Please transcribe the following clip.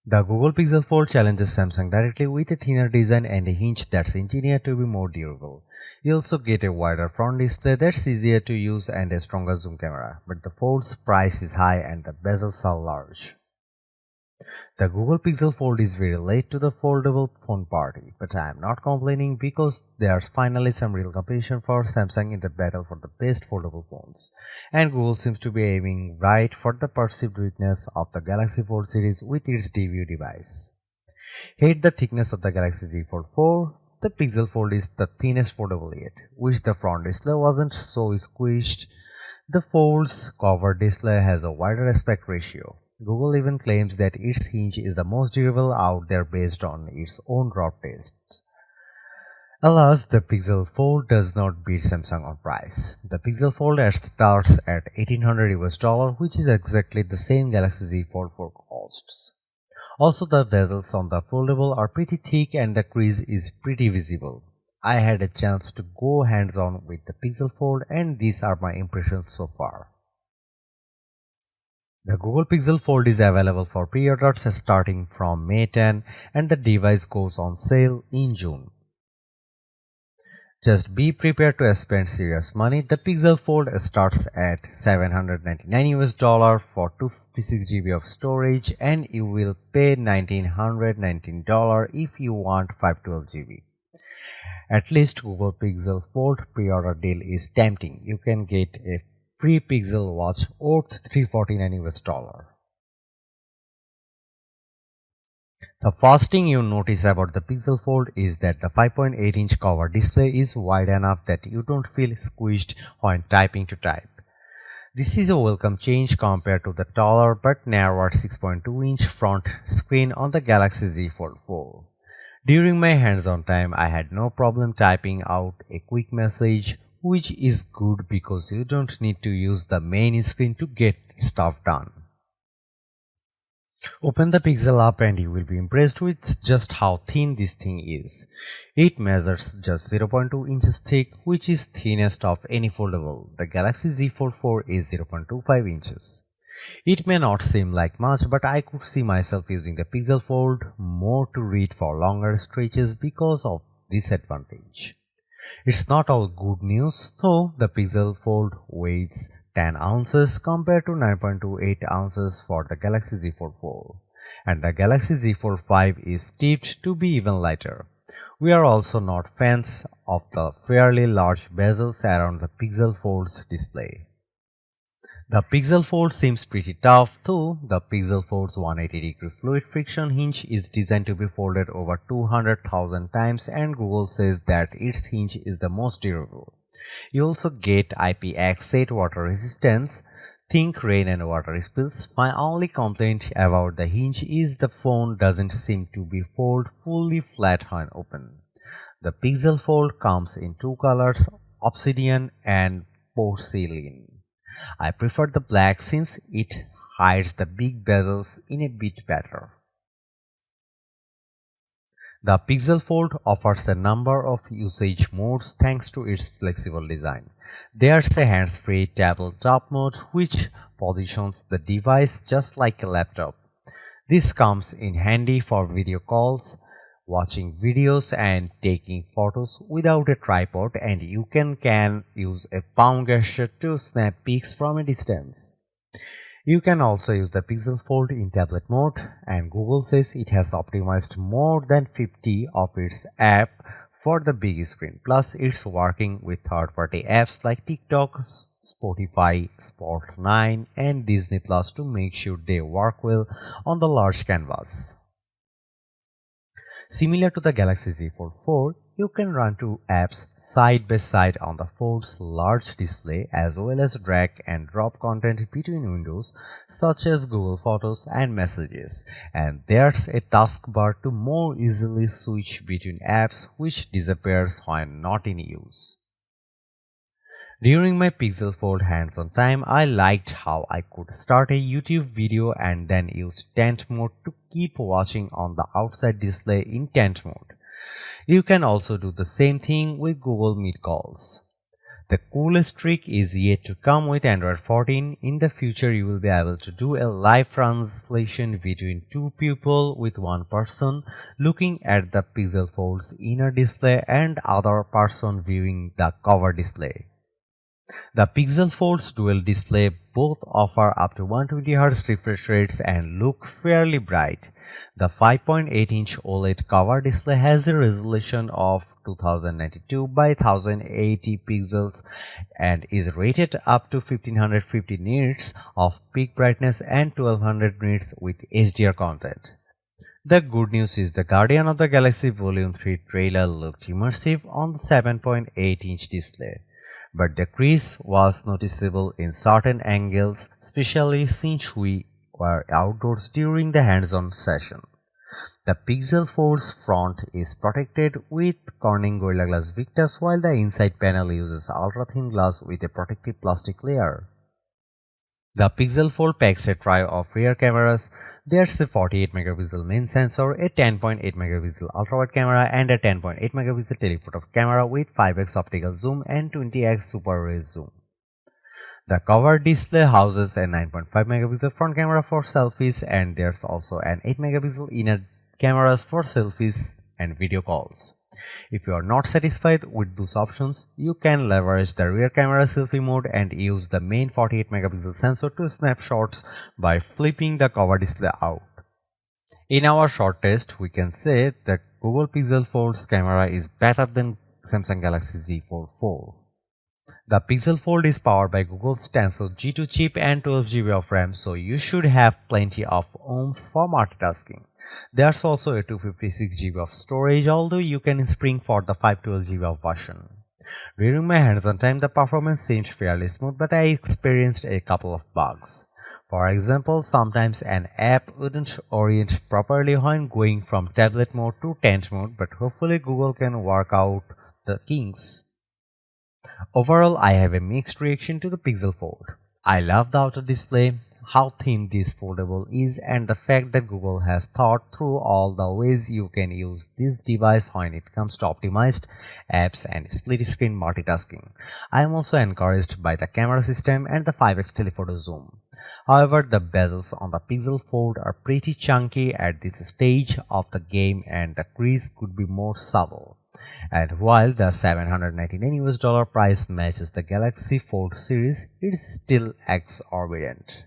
The Google Pixel Fold challenges Samsung directly with a thinner design and a hinge that's engineered to be more durable. You also get a wider front display that's easier to use and a stronger zoom camera, but the Fold's price is high and the bezels are large. The Google Pixel Fold is very late to the foldable phone party, but I am not complaining because there's finally some real competition for Samsung in the battle for the best foldable phones. And Google seems to be aiming right for the perceived weakness of the Galaxy Fold series with its debut device. Hate the thickness of the Galaxy Z Fold 4. The Pixel Fold is the thinnest foldable yet. Wish the front display wasn't so squished. The Fold's cover display has a wider aspect ratio. Google even claims that its hinge is the most durable out there based on its own raw tests. Alas, the Pixel Fold does not beat Samsung on price. The Pixel Fold starts at $1,800 which is exactly the same Galaxy Z Fold 4 costs. Also, the bezels on the foldable are pretty thick and the crease is pretty visible. I had a chance to go hands-on with the Pixel Fold and these are my impressions so far. The Google Pixel Fold is available for pre-orders starting from May 10 and the device goes on sale in June. Just be prepared to spend serious money. The Pixel Fold starts at $799 for 256 GB of storage and you will pay $1,919 if you want 512 GB. At least Google Pixel Fold pre-order deal is tempting. You can get a free Pixel watch worth $349. The first thing you notice about the Pixel Fold is that the 5.8-inch cover display is wide enough that you don't feel squished when typing to type. This is a welcome change compared to the taller but narrower 6.2-inch front screen on the Galaxy Z Fold 4. During my hands-on time, I had no problem typing out a quick message, which is good because you don't need to use the main screen to get stuff done. Open the Pixel up and you will be impressed with just how thin this thing is. It measures just 0.2 inches thick, which is thinnest of any foldable. The Galaxy Z Fold 4 is 0.25 inches. It may not seem like much, but I could see myself using the Pixel Fold more to read for longer stretches because of this advantage. It's not all good news though. The Pixel Fold weighs 10 ounces compared to 9.28 ounces for the Galaxy Z Fold 4 and the Galaxy Z Fold 5 is tipped to be even lighter. We are also not fans of the fairly large bezels around the Pixel Fold's display. The Pixel Fold seems pretty tough though. The Pixel Fold's 180-degree fluid friction hinge is designed to be folded over 200,000 times and Google says that its hinge is the most durable. You also get IPX8 water resistance. Think rain and water spills. My only complaint about the hinge is the phone doesn't seem to be fold fully flat when open. The Pixel Fold comes in two colors, obsidian and porcelain. I prefer the black since it hides the big bezels in a bit better. The Pixel Fold offers a number of usage modes thanks to its flexible design. There's a hands-free tabletop mode which positions the device just like a laptop. This comes in handy for video calls, watching videos and taking photos without a tripod, and you can use a palm gesture to snap pics from a distance. You can also use the Pixel Fold in tablet mode and Google says it has optimized more than 50 of its apps for the big screen. Plus it's working with third-party apps like TikTok, Spotify, Sport9 and Disney Plus to make sure they work well on the large canvas. Similar to the Galaxy Z Fold 4, you can run two apps side by side on the Fold's large display as well as drag and drop content between windows such as Google Photos and Messages, and there's a taskbar to more easily switch between apps which disappears when not in use. During my Pixel Fold hands-on time, I liked how I could start a YouTube video and then use tent mode to keep watching on the outside display in tent mode. You can also do the same thing with Google Meet calls. The coolest trick is yet to come with Android 14. In the future, you will be able to do a live translation between two people, with one person looking at the Pixel Fold's inner display and other person viewing the cover display. The Pixel Fold's dual display both offer up to 120Hz refresh rates and look fairly bright. The 5.8-inch OLED cover display has a resolution of 2092 by 1080 pixels and is rated up to 1550 nits of peak brightness and 1200 nits with HDR content. The good news is the Guardian of the Galaxy Volume 3 trailer looked immersive on the 7.8-inch display, but the crease was noticeable in certain angles, especially since we were outdoors during the hands-on session. The Pixel Fold's front is protected with Corning Gorilla Glass Victus, while the inside panel uses ultra-thin glass with a protective plastic layer. The Pixel Fold packs a trio of rear cameras. There's a 48-megapixel main sensor, a 10.8-megapixel ultrawide camera, and a 10.8-megapixel telephoto camera with 5x optical zoom and 20x super ray zoom. The cover display houses a 9.5-megapixel front camera for selfies, and there's also an 8-megapixel inner cameras for selfies and video calls. If you are not satisfied with those options, you can leverage the rear camera selfie mode and use the main 48-megapixel sensor to snap shots by flipping the cover display out. In our short test, we can say that Google Pixel Fold's camera is better than Samsung Galaxy Z Fold 4. The Pixel Fold is powered by Google's Tensor G2 chip and 12GB of RAM, so you should have plenty of oomph for multitasking. There's also a 256GB of storage, although you can spring for the 512GB of version. During my hands-on time, the performance seemed fairly smooth, but I experienced a couple of bugs. For example, sometimes an app wouldn't orient properly when going from tablet mode to tent mode, but hopefully Google can work out the kinks. Overall, I have a mixed reaction to the Pixel Fold. I love the outer display, how thin this foldable is, and the fact that Google has thought through all the ways you can use this device when it comes to optimized apps and split screen multitasking. I am also encouraged by the camera system and the 5x telephoto zoom. However, the bezels on the Pixel Fold are pretty chunky at this stage of the game, and the crease could be more subtle. And while the $799 price matches the Galaxy Fold series, it is still exorbitant.